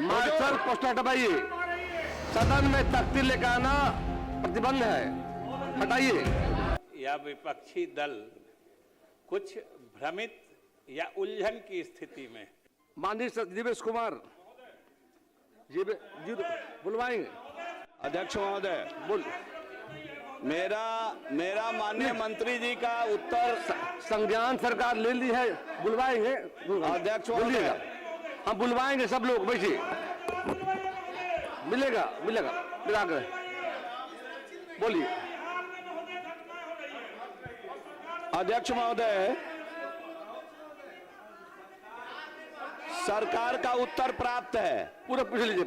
Martial post हटवाइए। सदन में तख्ती लेकर आना प्रतिबंध है, हटाइए। या विपक्षी दल कुछ भ्रमित या उलझन की स्थिति में। माननीय जीवेश कुमार जी बुलवाएंगे। अध्यक्ष महोदय, बोल। मेरा माननीय मंत्री जी का उत्तर संज्ञान सरकार ले ली है, बुलवाएंगे। अध्यक्ष बोलिएगा, हम बुलवाएंगे। सब लोग बैठिए, मिलेगा मिलेगा मिला कर बोलिए। अध्यक्ष महोदय, सरकार का उत्तर प्राप्त है। पूरा पूछ लीजिए।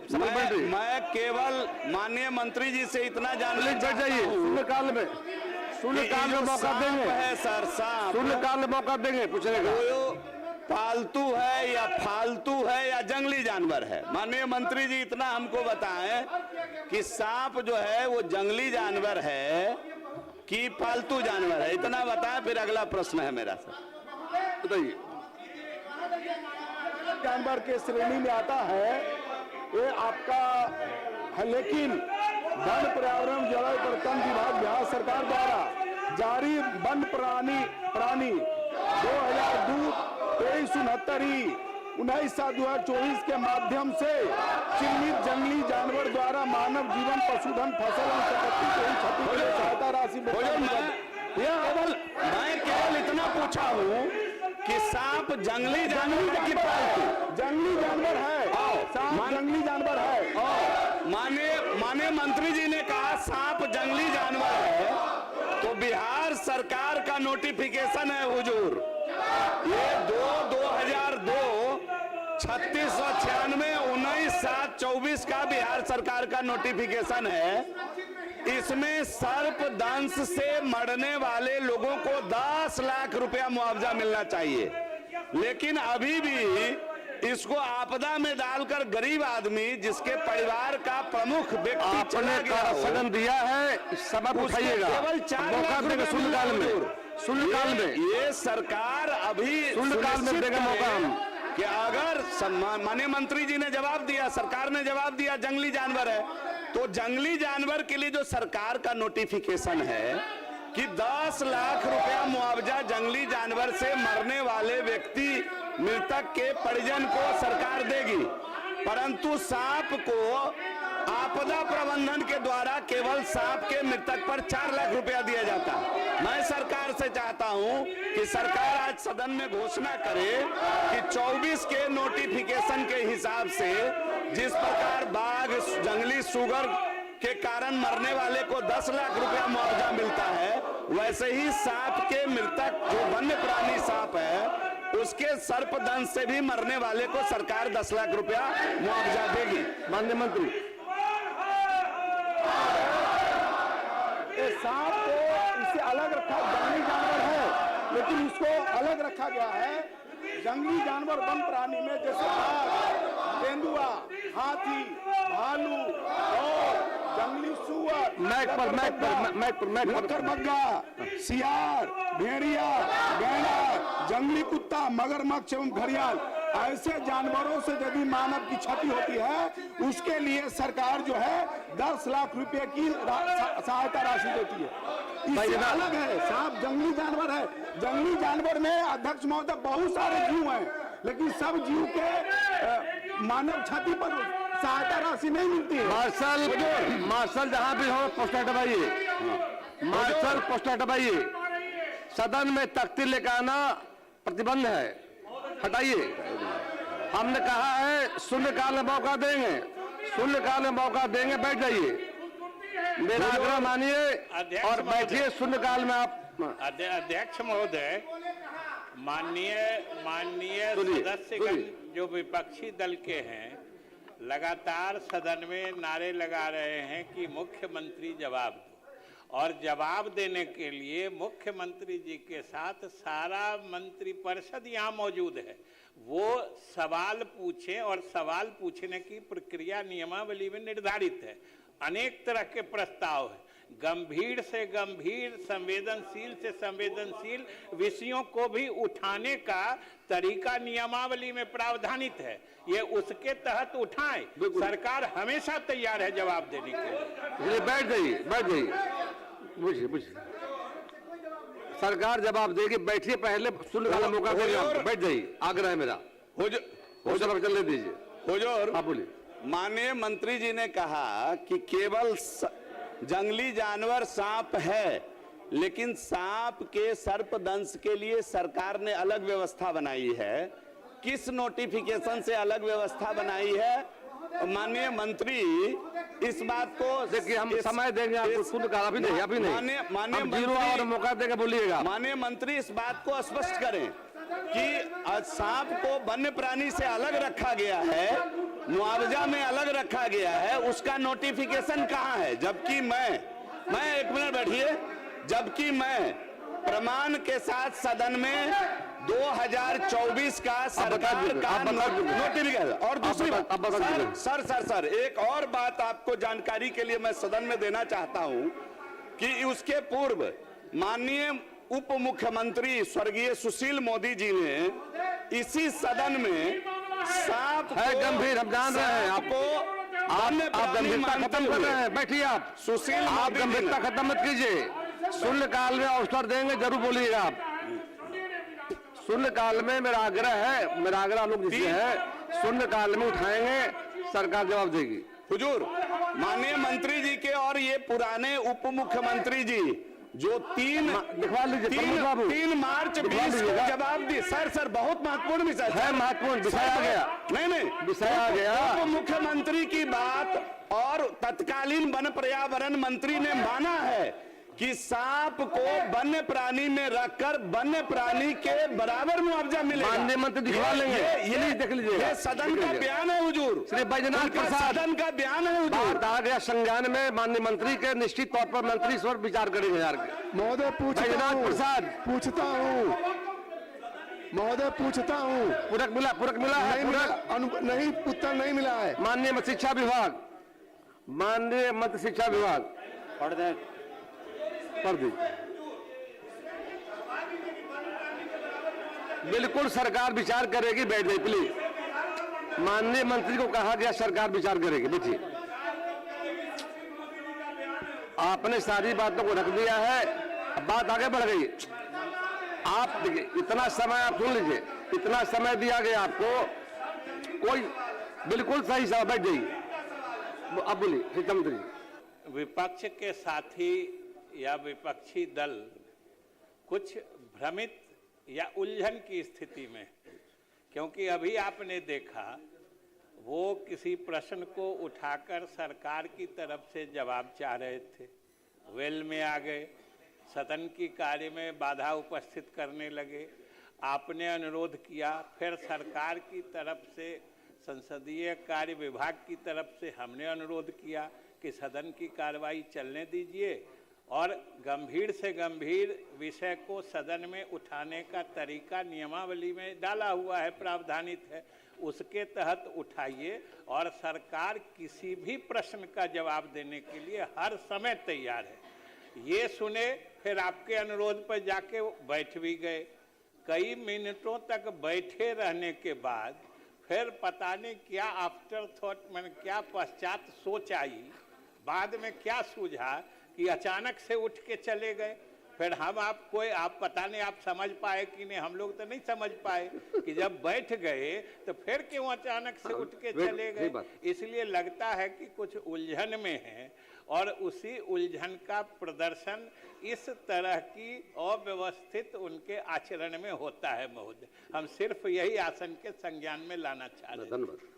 मैं केवल माननीय मंत्री जी से इतना जानना चाहता हूं, शून्यकाल में मौका देंगे। है सर, सांप शून्यकाल में मौका देंगे पूछने का। पालतू है या फालतू है या जंगली जानवर है? माननीय मंत्री जी इतना हमको बताएं कि सांप जो है वो जंगली जानवर है कि पालतू जानवर है, इतना बताएं, फिर अगला प्रश्न है मेरा सर। बताइए। जानवर के श्रेणी में आता है ये आपका है, लेकिन वन पर्यावरण जलवायु परिवर्तन विभाग बिहार सरकार द्वारा जारी वन प्राणी 2002-23-69 के माध्यम से चिन्हित जंगली जानवर द्वारा मानव जीवन, पशुधन, फसल और संपत्ति को क्षति के लिए सहायता राशि। मैं केवल इतना पूछा हूँ कि सांप जंगली जानवर की पालतू जंगली जानवर है। सांप जंगली जानवर है। माननीय मंत्री जी ने कहा सांप जंगली जानवर है, तो बिहार सरकार का नोटिफिकेशन है हुजूर, ये 2002 3696 19/7/24 का बिहार सरकार का नोटिफिकेशन है। इसमें सर्प दंश से मरने वाले लोगों को 10 लाख रुपया मुआवजा मिलना चाहिए, लेकिन अभी भी इसको आपदा में डालकर गरीब आदमी जिसके परिवार का प्रमुख व्यक्ति चला गया सदन दिया है, सबक उठाइएगा। केवल 4 लाख रुपए शून्यकाल में ये सरकार अभी शून्यकाल में देगा मौका कि अगर माननीय मंत्री जी ने जवाब दिया, सरकार ने जवाब दिया जंगली जानवर है, तो जंगली जानवर के लिए जो सरकार का नोटिफिकेशन है कि 10 लाख रुपया मुआवजा जंगली जानवर से मरने वाले व्यक्ति मृतक के परिजन को सरकार देगी, परंतु सांप को आपदा प्रबंधन के द्वारा केवल सांप के मृतक पर 4 लाख रुपया दिया जाता। मैं सरकार से चाहता हूं कि सरकार आज सदन में घोषणा करे कि 24 के नोटिफिकेशन के हिसाब से जिस प्रकार बाघ, जंगली सुगर के कारण मरने वाले को 10 लाख रुपया मुआवजा मिलता है, वैसे ही सांप के मृतक जो वन्य प्राणी सांप है उसके सर्पदंश से भी मरने वाले को सरकार 10 लाख रुपया मुआवजा देगी। माननीय मंत्री, सांप को इससे अलग रखा, जंगली जानवर है लेकिन इसको अलग रखा गया है। जंगली जानवर वन प्राणी में जैसे बाघ, तेंदुआ, हाथी, भालू और जंगली सुअर, मगरमग्गा, सियार, भेड़िया, गैंडा, जंगली कुत्ता, मगरमच्छ एवं घड़ियाल, ऐसे जानवरों से यदि मानव की क्षति होती है उसके लिए सरकार जो है 10 लाख रुपए की सहायता राशि देती है। इससे अलग है, सांप जंगली जानवर है। जंगली जानवर में अध्यक्ष महोदय बहुत सारे जीव हैं, लेकिन सब जीव के मानव क्षति पर सहायता राशि नहीं मिलती है। मार्शल जहां भी हो पोस्ट हटवाइए। मार्शल पोस्ट हटवाइए। सदन में तख्ती लेकर आना प्रतिबंध है, हटाइए। हमने कहा है शून्यकाल में मौका देंगे, शून्यकाल में मौका देंगे। बैठ जाइए, मेरा आग्रह मानिए और बैठिए शून्यकाल में। आप अध्यक्ष महोदय, माननीय सदस्यगण जो विपक्षी दल के हैं लगातार सदन में नारे लगा रहे हैं कि मुख्यमंत्री जवाब दो, और जवाब देने के लिए मुख्यमंत्री जी के साथ सारा मंत्रिपरिषद यहाँ मौजूद है। वो सवाल पूछें और सवाल पूछने की प्रक्रिया नियमावली में निर्धारित है। अनेक तरह के प्रस्ताव है। गंभीर से गंभीर, संवेदनशील से संवेदनशील विषयों को भी उठाने का तरीका नियमावली में प्रावधानित है। ये उसके तहत उठाएं, सरकार हमेशा तैयार है जवाब देने के लिए। बैठ जाइए। बुझिए सरकार जवाब देगी, बैठिए, पहले सुनने का मौका देंगे आपको। बैठ जाइए, आग्रह है मेरा। हो चलने दीजिए। हुजूर, आप बोलिए। माननीय मंत्री जी ने कहा कि केवल जंगली जानवर सांप है, लेकिन सांप के सर्पदंश के लिए सरकार ने अलग व्यवस्था बनाई है। किस नोटिफिकेशन से अलग व्यवस्था बनाई है? माननीय मंत्री इस बात को देखिए, हम समय देंगे आपको, सुन कर अभी नहीं माननीय मौका देंगे, बोलिएगा। माननीय मंत्री इस बात को स्पष्ट करें कि सांप को वन्य प्राणी से अलग रखा गया है, मुआवजा में अलग रखा गया है, उसका नोटिफिकेशन कहां है? जबकि मैं एक मिनट बैठिए, जबकि मैं प्रमाण के साथ सदन में 2024 का सरकार का नोटिफिकेशन। और दूसरी बात सर, एक और बात आपको जानकारी के लिए मैं सदन में देना चाहता हूं कि उसके पूर्व माननीय उप मुख्यमंत्री स्वर्गीय सुशील मोदी जी ने इसी सदन में सांप है गंभीर, हम जान रहे हैं आपको, आप गंभीरता खत्म कर रहे हैं। बैठिए आप सुशील, आप गंभीरता खत्म मत कीजिए। शून्यकाल में अवसर देंगे, जरूर बोलिएगा आप। शून्यकाल में मेरा आग्रह हम लोग जिसे है, शून्यकाल में उठाएंगे, सरकार जवाब देगी। हुजूर, माननीय मंत्री जी के और ये पुराने उप मुख्यमंत्री जी जो तीन मार्च 20 को जवाब दी। सर बहुत महत्वपूर्ण विषय है, महत्वपूर्ण विषय आ गया। नहीं विषय आ गया। उप मुख्यमंत्री की बात और तत्कालीन वन पर्यावरण मंत्री ने माना है कि सांप को वन्य प्राणी में रखकर वन्य प्राणी के बराबर मुआवजा मिलेगा। माननीय मंत्री दिखवा लेंगे, ये देख लीजिए। ये सदन का बयान है हुजूर, श्री बैजनाथ प्रसाद, सदन का बयान है हुजूर। बात आ गया संज्ञान में, माननीय मंत्री के निश्चित तौर पर मंत्री इस पर विचार करेंगे। यार महोदय बैजनाथ प्रसाद पूछता हूँ पूरक मिला है? नहीं, उत्तर नहीं मिला है। माननीय शिक्षा विभाग, माननीय मंत्री शिक्षा विभाग पढ़ दी। बिल्कुल सरकार विचार करेगी, बैठ जाइए प्लीज। माननीय मंत्री को कहा गया सरकार विचार करेगी, बैठिए। आपने सारी बातों को रख दिया है, अब बात आगे बढ़ गई। आप देखिए, इतना समय आप सुन लीजिए, इतना समय दिया गया आपको, कोई बिल्कुल सही समय, बैठ जाइए। अब बोलिए शिक्षा मंत्री। विपक्ष के साथी या विपक्षी दल कुछ भ्रमित या उलझन की स्थिति में, क्योंकि अभी आपने देखा वो किसी प्रश्न को उठाकर सरकार की तरफ से जवाब चाह रहे थे, वेल में आ गए, सदन की कार्य में बाधा उपस्थित करने लगे। आपने अनुरोध किया, फिर सरकार की तरफ से संसदीय कार्य विभाग की तरफ से हमने अनुरोध किया कि सदन की कार्रवाई चलने दीजिए और गंभीर से गंभीर विषय को सदन में उठाने का तरीका नियमावली में डाला हुआ है, प्रावधानित है, उसके तहत उठाइए। और सरकार किसी भी प्रश्न का जवाब देने के लिए हर समय तैयार है। ये सुने, फिर आपके अनुरोध पर जाके बैठ भी गए। कई मिनटों तक बैठे रहने के बाद फिर पता नहीं क्या आफ्टर थॉट, मैंने क्या पश्चात सोच आई, बाद में क्या सूझा कि अचानक से उठ के चले गए। फिर हम आप पता नहीं आप समझ पाए कि नहीं, हम लोग तो नहीं समझ पाए कि जब बैठ गए तो फिर क्यों अचानक से उठ के चले गए। इसलिए लगता है कि कुछ उलझन में है और उसी उलझन का प्रदर्शन इस तरह की अव्यवस्थित उनके आचरण में होता है। महोदय, हम सिर्फ यही आसन के संज्ञान में लाना चाह रहे हैं। धन्यवाद।